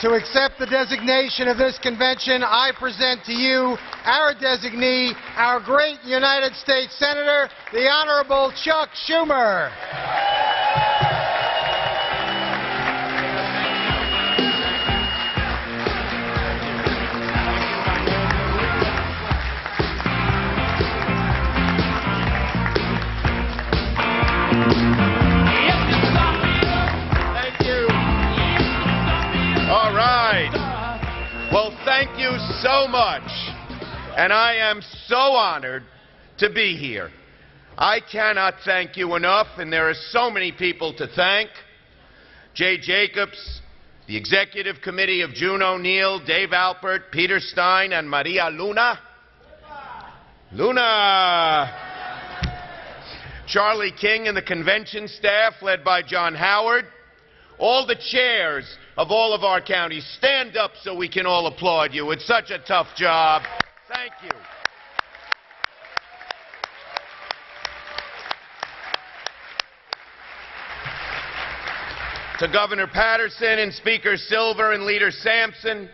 To accept the designation of this convention, I present to you our designee, our great United States Senator, the Honorable Chuck Schumer. Well, thank you so much, and I am so honored to be here. I cannot thank you enough, and there are so many people to thank. Jay Jacobs, the Executive Committee of June O'Neill, Dave Alpert, Peter Stein, and Maria Luna. Charlie King and the convention staff led by John Howard. All the chairs of all of our counties, stand up so we can all applaud you. It's such a tough job. Thank you. To Governor Patterson and Speaker Silver and Leader Sampson,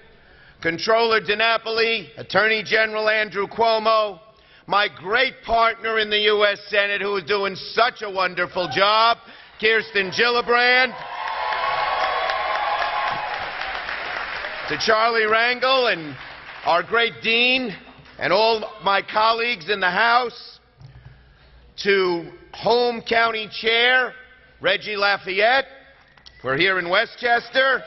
Controller DiNapoli, Attorney General Andrew Cuomo, my great partner in the U.S. Senate who is doing such a wonderful job, Kirsten Gillibrand, to Charlie Rangel and our great dean and all my colleagues in the House, to Home County Chair Reggie Lafayette, we're here in Westchester,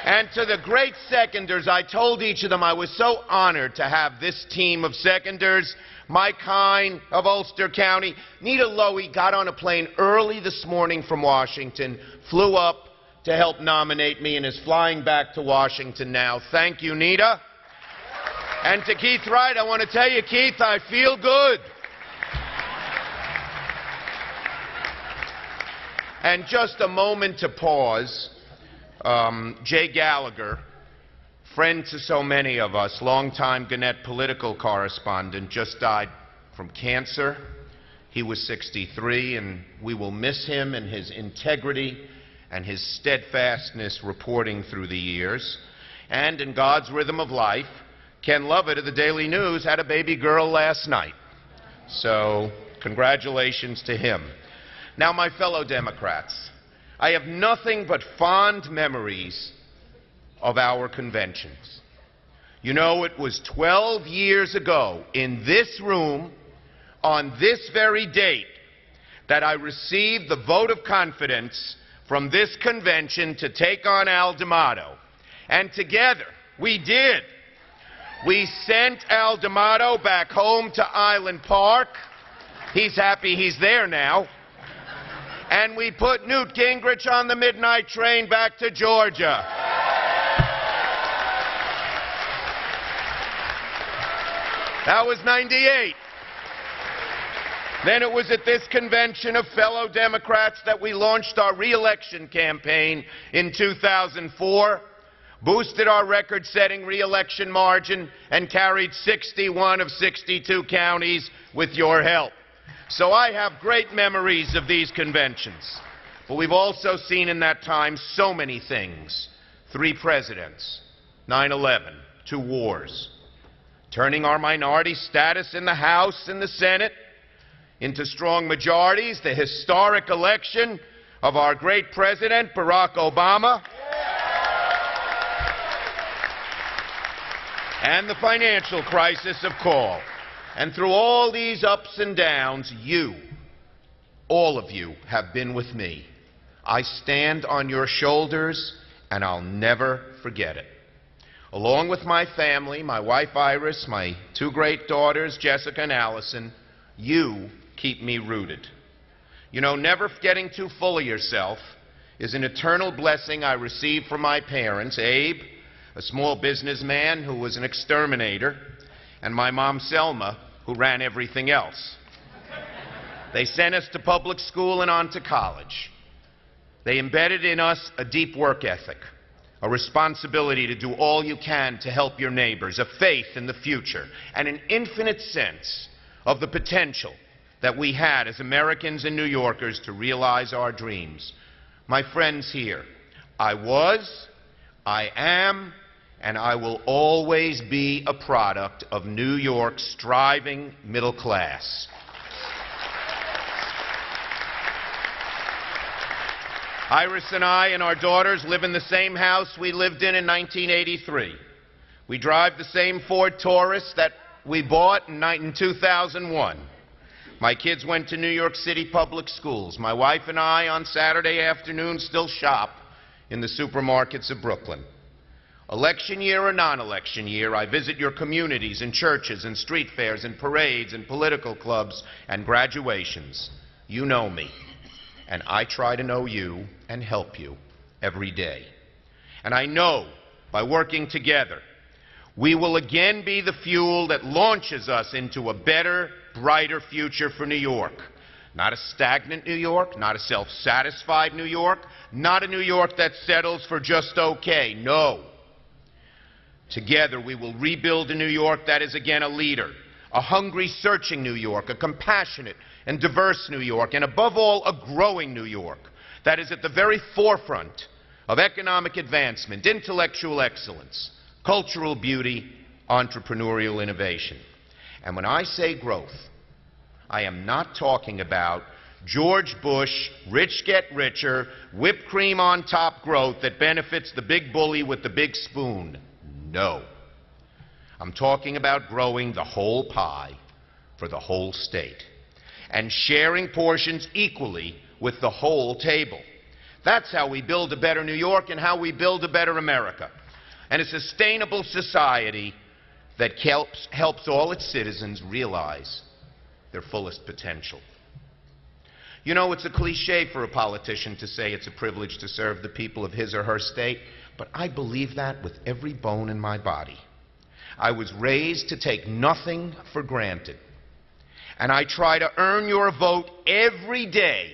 and to the great seconders. I told each of them I was so honored to have this team of seconders. Mike Hine of Ulster County. Nita Lowy got on a plane early this morning from Washington, flew up to help nominate me, and is flying back to Washington now. Thank you, Nita. And to Keith Wright, I want to tell you, Keith, I feel good. And just a moment to pause. Jay Gallagher, friend to so many of us, longtime Gannett political correspondent, just died from cancer. He was 63, and we will miss him and his integrity and his steadfastness reporting through the years. And in God's rhythm of life, Ken Lovett of the Daily News had a baby girl last night. So congratulations to him. Now, my fellow Democrats, I have nothing but fond memories of our conventions. You know, it was 12 years ago in this room, on this very date, that I received the vote of confidence from this convention to take on Al D'Amato. And together, we did. We sent Al D'Amato back home to Island Park. He's happy he's there now. And we put Newt Gingrich on the midnight train back to Georgia. That was '98. Then it was at this convention of fellow Democrats that we launched our re-election campaign in 2004, boosted our record-setting re-election margin, and carried 61 of 62 counties with your help. So I have great memories of these conventions. But we've also seen in that time so many things. 3 presidents, 9/11, 2 wars, turning our minority status in the House and the Senate into strong majorities, the historic election of our great President, Barack Obama, and the financial crisis of coal. And through all these ups and downs, you, all of you, have been with me. I stand on your shoulders, and I'll never forget it. Along with my family, my wife Iris, my 2 great daughters, Jessica and Allison, you keep me rooted. You know, never getting too full of yourself is an eternal blessing I received from my parents, Abe, a small businessman who was an exterminator, and my mom, Selma, who ran everything else. They sent us to public school and on to college. They embedded in us a deep work ethic, a responsibility to do all you can to help your neighbors, a faith in the future, and an infinite sense of the potential that we had as Americans and New Yorkers to realize our dreams. My friends here, I was, I am and I will always be a product of New York's striving middle class. Iris and I and our daughters live in the same house we lived in 1983. We drive the same Ford Taurus that we bought in 2001. My kids went to New York City public schools. My wife and I, on Saturday afternoons, still shop in the supermarkets of Brooklyn. Election year or non-election year, I visit your communities and churches and street fairs and parades and political clubs and graduations. You know me, and I try to know you and help you every day. And I know, by working together, we will again be the fuel that launches us into a better, brighter future for New York. Not a stagnant New York, not a self-satisfied New York, not a New York that settles for just okay. No. Together we will rebuild a New York that is again a leader, a hungry, searching New York, a compassionate and diverse New York, and above all, a growing New York that is at the very forefront of economic advancement, intellectual excellence, cultural beauty, entrepreneurial innovation. And when I say growth, I am not talking about George Bush, rich get richer, whipped cream on top growth that benefits the big bully with the big spoon. No. I'm talking about growing the whole pie for the whole state and sharing portions equally with the whole table. That's how we build a better New York and how we build a better America, and a sustainable society that helps all its citizens realize their fullest potential. You know, it's a cliche for a politician to say it's a privilege to serve the people of his or her state, but I believe that with every bone in my body. I was raised to take nothing for granted, and I try to earn your vote every day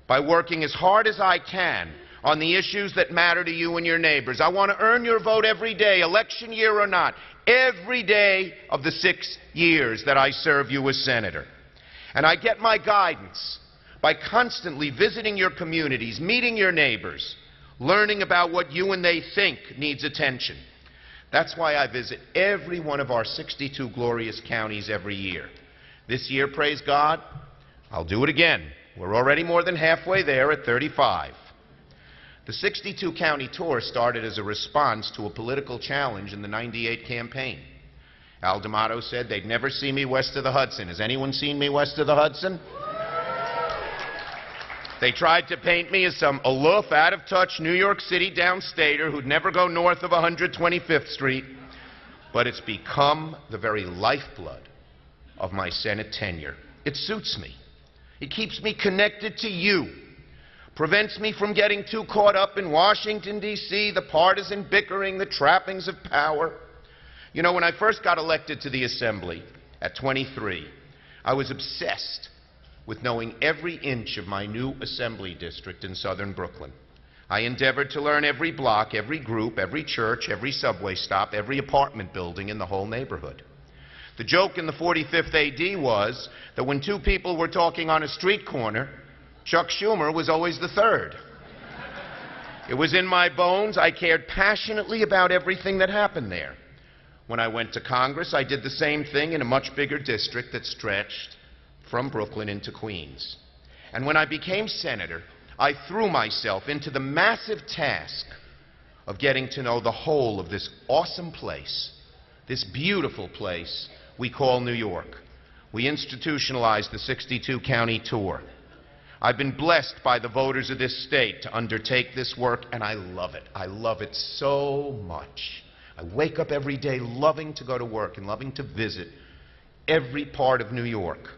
by working as hard as I can on the issues that matter to you and your neighbors. I want to earn your vote every day, election year or not, every day of the 6 years that I serve you as senator. And I get my guidance by constantly visiting your communities, meeting your neighbors, learning about what you and they think needs attention. That's why I visit every one of our 62 glorious counties every year. This year, praise God, I'll do it again. We're already more than halfway there at 35. The 62-county tour started as a response to a political challenge in the '98 campaign. Al D'Amato said they'd never see me west of the Hudson. Has anyone seen me west of the Hudson? They tried to paint me as some aloof, out-of-touch New York City downstater who'd never go north of 125th Street. But it's become the very lifeblood of my Senate tenure. It suits me. It keeps me connected to you. Prevents me from getting too caught up in Washington, D.C., the partisan bickering, the trappings of power. You know, when I first got elected to the Assembly at 23, I was obsessed with knowing every inch of my new Assembly district in southern Brooklyn. I endeavored to learn every block, every group, every church, every subway stop, every apartment building in the whole neighborhood. The joke in the 45th AD was that when two people were talking on a street corner, Chuck Schumer was always the third. It was in my bones. I cared passionately about everything that happened there. When I went to Congress, I did the same thing in a much bigger district that stretched from Brooklyn into Queens. And when I became senator, I threw myself into the massive task of getting to know the whole of this awesome place, this beautiful place we call New York. We institutionalized the 62-county tour. I've been blessed by the voters of this state to undertake this work, and I love it. I love it so much. I wake up every day loving to go to work and loving to visit every part of New York.